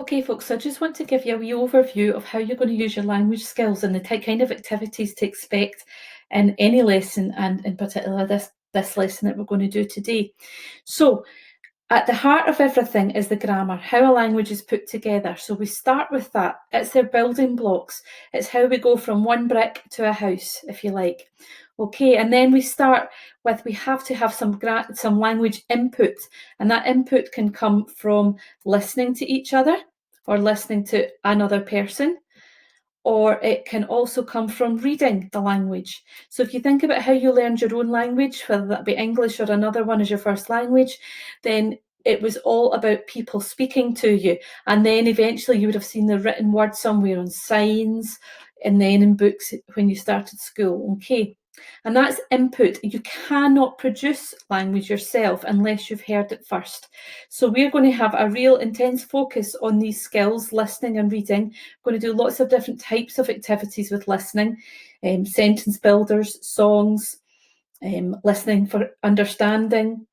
Okay, folks, so I just want to give you a wee overview of how you're going to use your language skills and the kind of activities to expect in any lesson, and in particular this lesson that we're going to do today. So at the heart of everything is the grammar, how a language is put together. So we start with that. It's their building blocks. It's how we go from one brick to a house, if you like. Okay, and then we start with, we have to have some language input, and that input can come from listening to each other or listening to another person, or it can also come from reading the language. So if you think about how you learned your own language, whether that be English or another one as your first language, then it was all about people speaking to you. And then eventually you would have seen the written word somewhere on signs, and then in books when you started school, okay? And that's input. You cannot produce language yourself unless you've heard it first. So we're going to have a real intense focus on these skills, listening and reading. We're going to do lots of different types of activities with listening, sentence builders, songs, listening for understanding,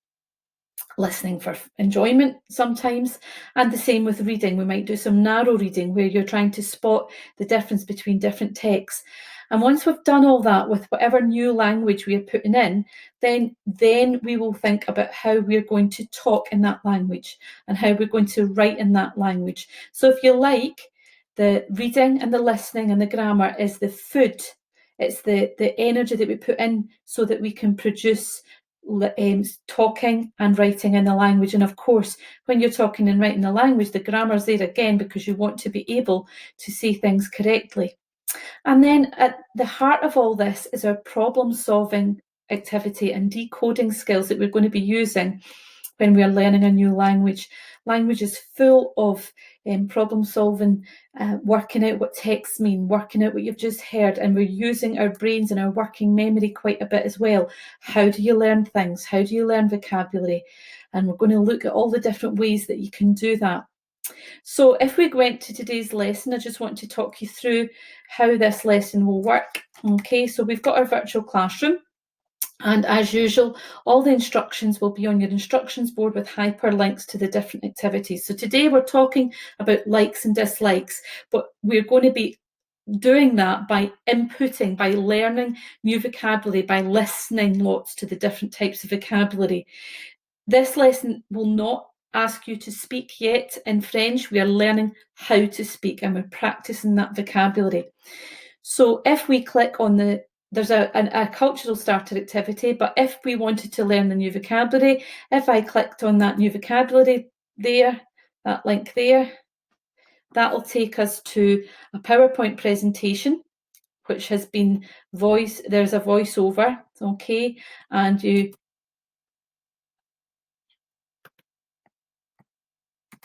listening for enjoyment sometimes, and the same with reading. We might do some narrow reading where you're trying to spot the difference between different texts. And once we've done all that with whatever new language we are putting in, then we will think about how we're going to talk in that language and how we're going to write in that language. So if you like, the reading and the listening and the grammar is the food. It's the energy that we put in so that we can produce talking and writing in the language. And of course, when you're talking and writing the language, the grammar's there again because you want to be able to say things correctly. And then at the heart of all this is our problem-solving activity and decoding skills that we're going to be using when we are learning a new language. Language is full of problem-solving, working out what texts mean, working out what you've just heard, and we're using our brains and our working memory quite a bit as well. How do you learn things? How do you learn vocabulary? And we're going to look at all the different ways that you can do that. So if we went to today's lesson, I just want to talk you through how this lesson will work. Okay, so we've got our virtual classroom. And as usual, all the instructions will be on your instructions board with hyperlinks to the different activities. So today we're talking about likes and dislikes, but we're going to be doing that by inputting, by learning new vocabulary, by listening lots to the different types of vocabulary. This lesson will not ask you to speak yet in French. We are learning how to speak and we're practicing that vocabulary. So if we click on there's a cultural starter activity, but if we wanted to learn the new vocabulary, if I clicked on that new vocabulary there, that link there, that will take us to a PowerPoint presentation, which has been there's a voiceover, okay, and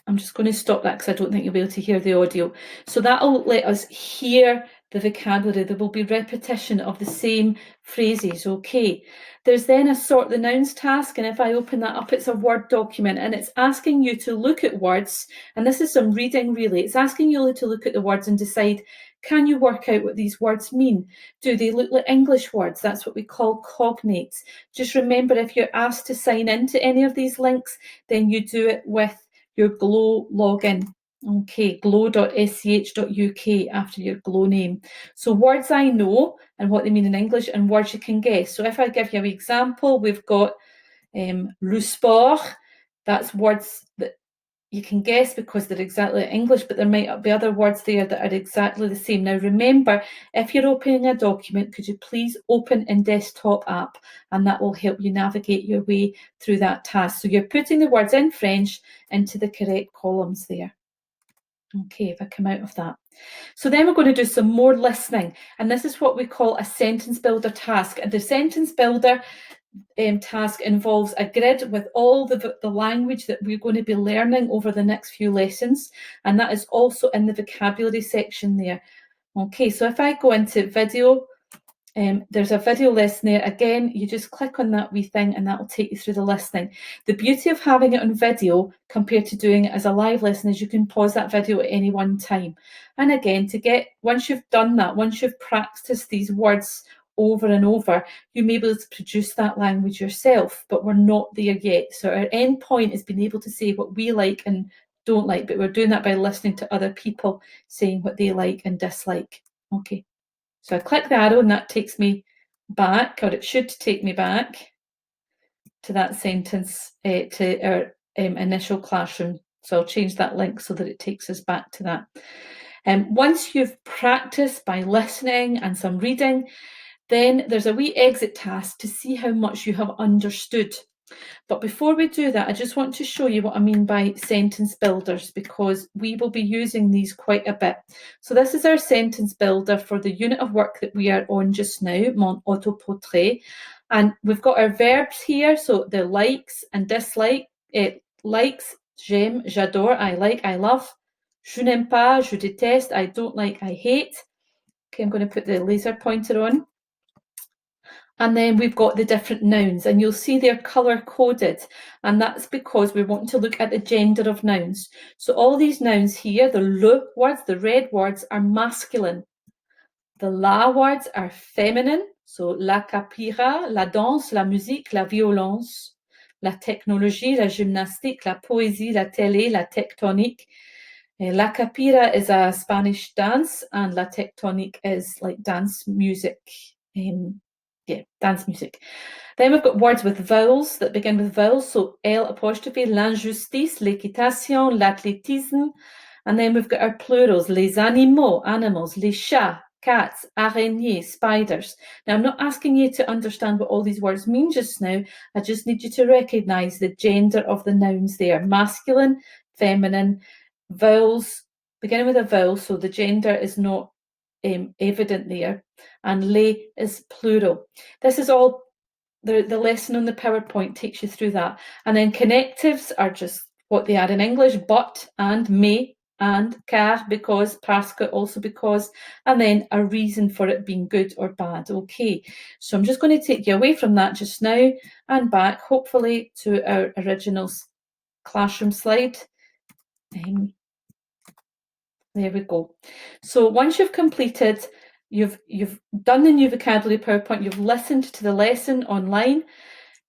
I'm just going to stop that because I don't think you'll be able to hear the audio. So that'll let us hear the vocabulary. There will be repetition of the same phrases, okay? There's then a sort the nouns task, and if I open that up, it's a Word document, and it's asking you to look at words, and this is some reading really. It's asking you to look at the words and decide, can you work out what these words mean? Do they look like English words? That's what we call cognates. Just remember, if you're asked to sign into any of these links, then you do it with your Glow login. Okay, glow.sch.uk after your Glow name. So words I know and what they mean in English, and words you can guess. So if I give you an example, we've got le sport. That's words that you can guess because they're exactly English, but there might be other words there that are exactly the same. Now remember, if you're opening a document, could you please open in desktop app, and that will help you navigate your way through that task. So you're putting the words in French into the correct columns there. Okay, if I come out of that. So then we're going to do some more listening, and this is what we call a sentence builder task. And the sentence builder task involves a grid with all the language that we're going to be learning over the next few lessons, and that is also in the vocabulary section there. Okay, so if I go into video, there's a video lesson there. Again, you just click on that wee thing and that will take you through the listening. The beauty of having it on video compared to doing it as a live lesson is you can pause that video at any one time. And again, once you've done that, once you've practiced these words over and over, you may be able to produce that language yourself, but we're not there yet. So our end point is being able to say what we like and don't like, but we're doing that by listening to other people saying what they like and dislike. Okay, so I click the arrow and that takes me back, or it should take me back to that sentence, to our initial classroom. So I'll change that link so that it takes us back to that. Once you've practiced by listening and some reading, then there's a wee exit task to see how much you have understood. But before we do that, I just want to show you what I mean by sentence builders, because we will be using these quite a bit. So this is our sentence builder for the unit of work that we are on just now, mon autoportrait. And we've got our verbs here, so the likes and dislike. Likes, j'aime, j'adore, I like, I love. Je n'aime pas, je déteste, I don't like, I hate. Okay, I'm going to put the laser pointer on. And then we've got the different nouns, and you'll see they're colour coded, and that's because we're wanting to look at the gender of nouns. So all these nouns here, the le words, the red words, are masculine. The la words are feminine, so la capira, la danse, la musique, la violence, la technologie, la gymnastique, la poésie, la télé, la tectonique. La capira is a Spanish dance, and la tectonique is like dance music. Dance music. Then we've got words with vowels that begin with vowels, so L apostrophe, l'injustice, l'équitation, l'athlétisme. And then we've got our plurals, les animaux, animals, les chats, cats, araignées, spiders. Now, I'm not asking you to understand what all these words mean just now. I just need you to recognise the gender of the nouns there. Masculine, feminine, vowels, beginning with a vowel, so the gender is not evident there, and les is plural. This is all, the lesson on the PowerPoint takes you through that. And then connectives are just what they are in English, but, and, mais, and, car, because, parce que, also because, and then a reason for it being good or bad. Okay, so I'm just going to take you away from that just now and back, hopefully, to our original classroom slide. There we go. So once you've completed, you've done the new vocabulary PowerPoint, you've listened to the lesson online,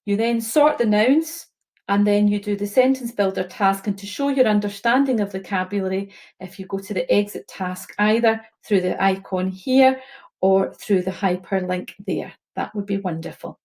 you then sort the nouns, and then you do the sentence builder task. And to show your understanding of vocabulary, if you go to the exit task, either through the icon here or through the hyperlink there, that would be wonderful.